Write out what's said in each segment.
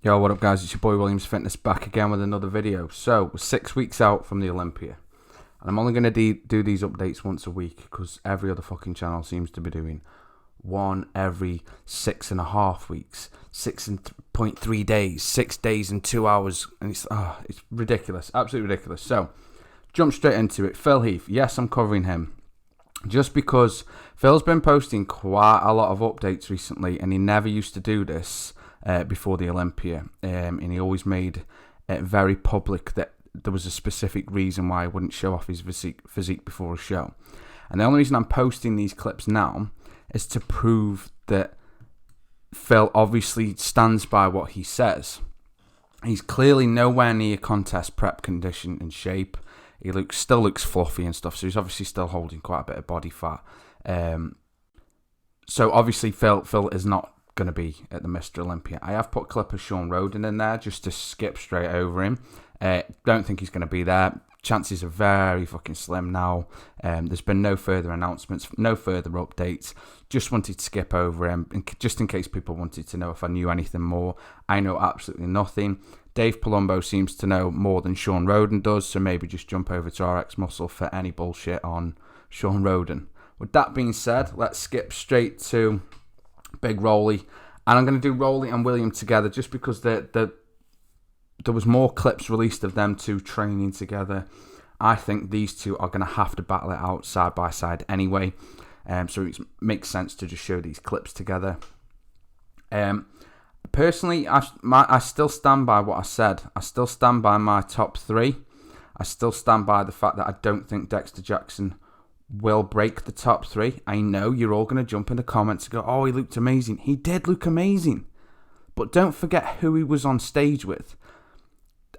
Yo, what up guys, it's your boy Williams Fitness back again with another video. So, we're 6 weeks out from the Olympia. And I'm only going to do these updates once a week because every other fucking channel seems to be doing one every 6.5 weeks, 6.3 days, 6 days and 2 hours. And it's ridiculous, absolutely ridiculous. So, jump straight into it. Phil Heath, yes, I'm covering him. Just because Phil's been posting quite a lot of updates recently and he never used to do this before the Olympia, and he always made it very public that there was a specific reason why he wouldn't show off his physique before a show. And the only reason I'm posting these clips now is to prove that Phil obviously stands by what he says. He's clearly nowhere near contest prep condition and shape. He still looks fluffy and stuff, so he's obviously still holding quite a bit of body fat. So obviously Phil is not going to be at the Mr. Olympia. I have put a clip of Sean Roden in there just to skip straight over him. Don't think he's going to be there. Chances are very fucking slim now. There's been no further announcements, no further updates. Just wanted to skip over him, just in case people wanted to know if I knew anything more. I know absolutely nothing. Dave Palumbo seems to know more than Sean Roden does, so maybe just jump over to RX Muscle for any bullshit on Sean Roden. With that being said, let's skip straight to Big Rolly, and I'm going to do Rolly and William together just because there was more clips released of them two training together. I think these two are going to have to battle it out side by side anyway, so it makes sense to just show these clips together. Personally, I still stand by what I said. I still stand by my top three. I still stand by the fact that I don't think Dexter Jackson will break the top three. I know you're all going to jump in the comments and go, oh, he looked amazing. He did look amazing. But don't forget who he was on stage with.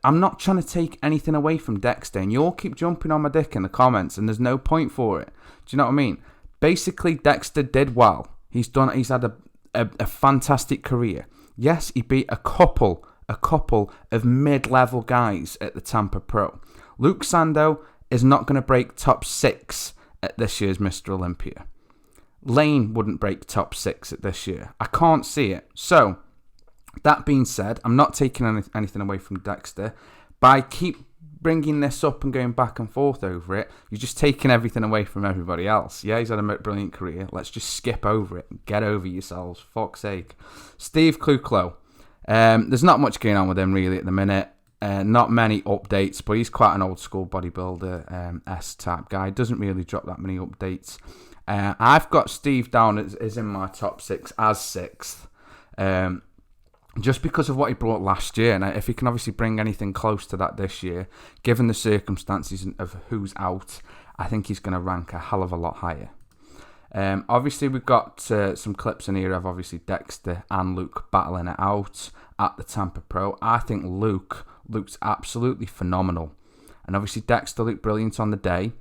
I'm not trying to take anything away from Dexter, and you all keep jumping on my dick in the comments, and there's no point for it. Do you know what I mean? Basically, Dexter did well. He's had a fantastic career. Yes, he beat a couple of mid-level guys at the Tampa Pro. Luke Sando is not going to break top 6 at this year's Mr. Olympia. Lane wouldn't break top 6 at this year. I can't see it. So, that being said, I'm not taking anything away from Dexter. By keep bringing this up and going back and forth over it, you're just taking everything away from everybody else. Yeah, he's had a brilliant career. Let's just skip over it. Get over yourselves. Fuck's sake. Steve Kuklo. There's not much going on with him really at the minute. Not many updates, but he's quite an old school bodybuilder S-type guy. Doesn't really drop that many updates. I've got Steve down as in my top 6 as 6th. Just because of what he brought last year, and if he can obviously bring anything close to that this year, given the circumstances of who's out, I think he's going to rank a hell of a lot higher. Obviously, we've got some clips in here of obviously Dexter and Luke battling it out at the Tampa Pro. I think Luke looks absolutely phenomenal, and obviously Dexter looked brilliant on the day.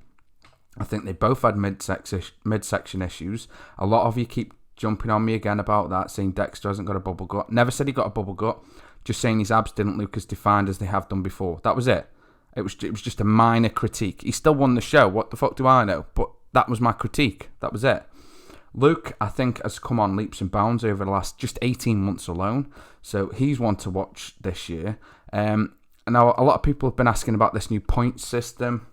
I think they both had midsection issues. A lot of you keep jumping on me again about that, saying Dexter hasn't got a bubble gut. Never said he got a bubble gut. Just saying his abs didn't look as defined as they have done before. That was it. It was just a minor critique. He still won the show. What the fuck do I know? But that was my critique. That was it. Luke, I think, has come on leaps and bounds over the last just 18 months alone. So he's one to watch this year. And now a lot of people have been asking about this new point system,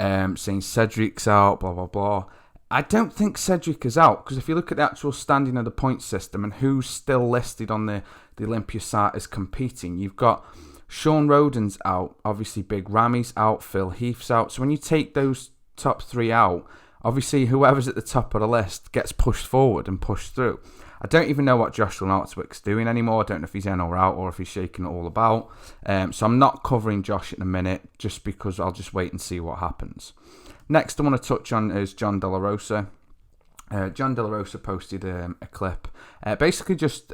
saying Cedric's out, blah, blah, blah. I don't think Cedric is out, because if you look at the actual standing of the point system and who's still listed on the Olympia site as competing, you've got Sean Roden's out, obviously Big Rami's out, Phil Heath's out. So when you take those top 3 out, obviously whoever's at the top of the list gets pushed forward and pushed through. I don't even know what Joshua Nartwick's doing anymore. I don't know if he's in or out or if he's shaking it all about. So I'm not covering Josh in a minute just because I'll just wait and see what happens. Next I want to touch on is John De La Rosa. John De La Rosa posted a clip basically just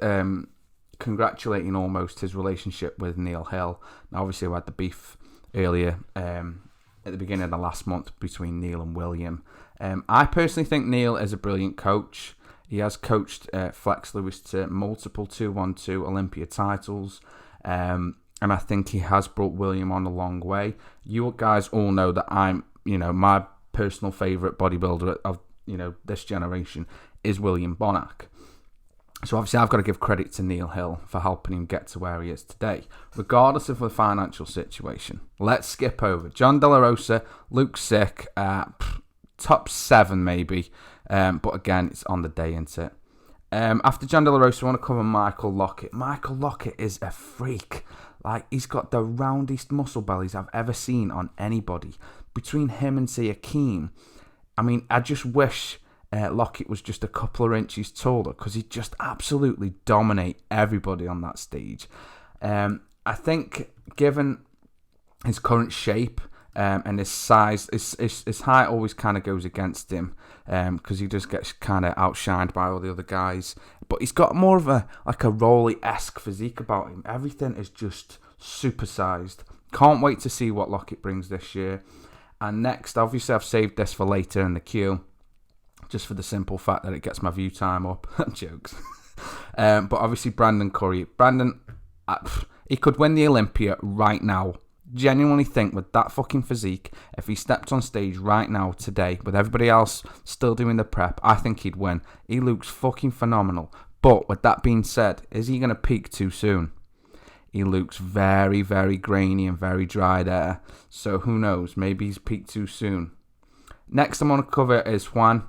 congratulating almost his relationship with Neil Hill. Now obviously we had the beef earlier at the beginning of the last month between Neil and William. I personally think Neil is a brilliant coach. He has coached Flex Lewis to multiple 212 Olympia titles. And I think he has brought William on a long way. You guys all know that I'm, my personal favourite bodybuilder of, this generation is William Bonac. So obviously I've got to give credit to Neil Hill for helping him get to where he is today, regardless of the financial situation. Let's skip over. John De La Rosa, Luke's sick, top 7 maybe, but again, it's on the day, isn't it? After John De La Rosa, I want to cover Michael Locket. Michael Locket is a freak. Like, he's got the roundest muscle bellies I've ever seen on anybody. Between him and, say, Akeem, I mean, I just wish Locket was just a couple of inches taller, because he'd just absolutely dominate everybody on that stage. I think, given his current shape and his size, his height always kind of goes against him, because he just gets kind of outshined by all the other guys. But he's got more of a Rolly-esque physique about him. Everything is just supersized. Can't wait to see what Locket brings this year. And next, obviously, I've saved this for later in the queue, just for the simple fact that it gets my view time up. Jokes. But obviously, Brandon Curry. Brandon, he could win the Olympia right now. Genuinely think with that fucking physique, if he stepped on stage right now, today, with everybody else still doing the prep, I think he'd win. He looks fucking phenomenal. But with that being said, is he going to peak too soon? He looks very, very grainy and very dry there. So who knows? Maybe he's peaked too soon. Next I'm going to cover is Juan.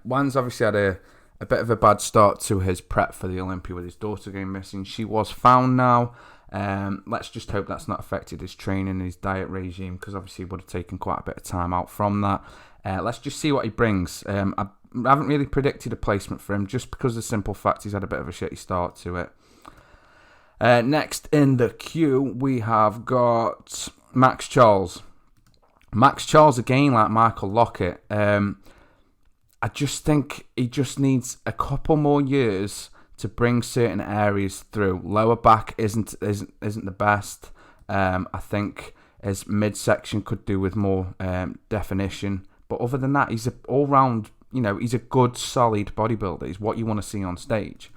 Juan's obviously had a bit of a bad start to his prep for the Olympia with his daughter going missing. She was found now. Let's just hope that's not affected his training and his diet regime, because obviously he would have taken quite a bit of time out from that. Let's just see what he brings. I haven't really predicted a placement for him, just because of the simple fact he's had a bit of a shitty start to it. Next in the queue, we have got Max Charles. Max Charles, again, like Michael Locket. I just think he just needs a couple more years to bring certain areas through. Lower back isn't the best. I think his midsection could do with more definition. But other than that, he's an all-round, he's a good, solid bodybuilder. He's what you want to see on stage.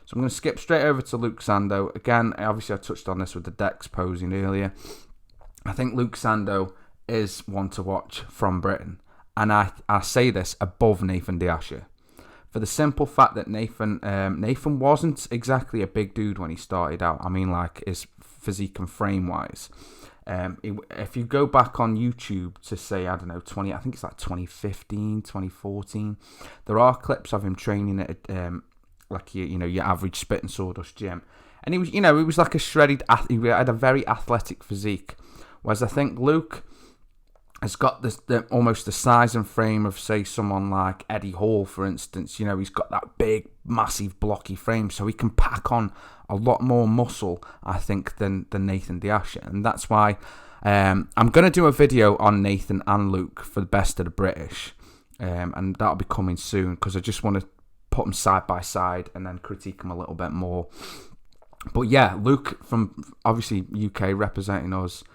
So I'm going to skip straight over to Luke Sando. Again, obviously I touched on this with the Dex posing earlier. I think Luke Sando is one to watch from Britain. And I say this above Nathan D'Asher. For the simple fact that Nathan wasn't exactly a big dude when he started out. I mean, like, his physique and frame-wise. If you go back on YouTube to say, I don't know, I think it's like 2015, 2014, there are clips of him training at your average spit and sawdust gym. And he was like a shredded athlete. He had a very athletic physique. Whereas I think Luke has got almost the size and frame of, say, someone like Eddie Hall, for instance. He's got that big, massive, blocky frame, so he can pack on a lot more muscle, I think, than Nathan D'Asher. And that's why I'm going to do a video on Nathan and Luke for the best of the British, and that'll be coming soon, because I just want to put them side by side and then critique them a little bit more. But yeah, Luke from obviously UK representing us,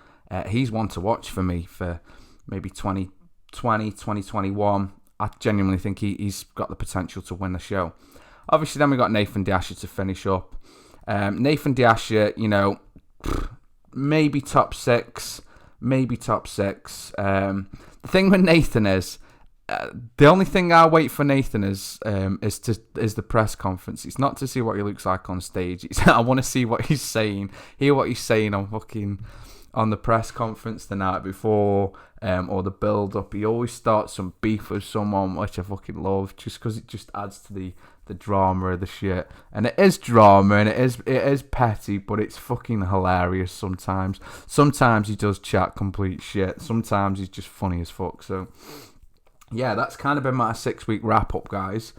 he's one to watch for me for maybe 2020, 2021. I genuinely think he's got the potential to win the show. Obviously, then we got Nathan D'Asher to finish up. Nathan D'Asher, maybe top 6, maybe top 6. The thing with Nathan is, the only thing I wait for Nathan is the press conference. It's not to see what he looks like on stage. I want to see what he's saying, hear what he's saying on the press conference the night before, or the build up. He always starts some beef with someone, which I fucking love, just because it just adds to the drama of the shit. And it is drama, and it is petty, but it's fucking hilarious sometimes. Sometimes he does chat complete shit. Sometimes he's just funny as fuck. So yeah, that's kind of been my 6-week wrap up, guys.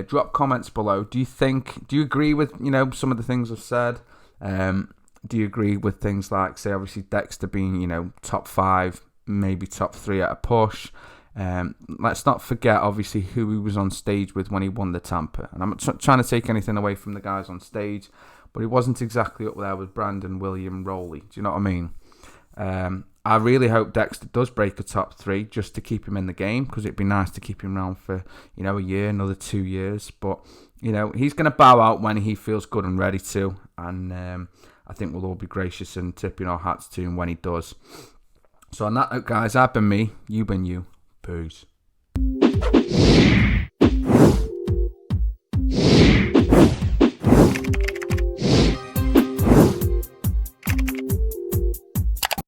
Drop comments below. Do you agree with some of the things I've said? Do you agree with things like, say, obviously Dexter being, top 5, maybe top 3 at a push? Let's not forget, obviously, who he was on stage with when he won the Tampa. And I'm not trying to take anything away from the guys on stage, but he wasn't exactly up there with Brandon, William, Rowley. Do you know what I mean? I really hope Dexter does break a top 3 just to keep him in the game, because it'd be nice to keep him around for, a year, another 2 years. But, he's going to bow out when he feels good and ready to. And I think we'll all be gracious and tipping our hats to him when he does. So on that note, guys, I've been me, you've been you. Peace.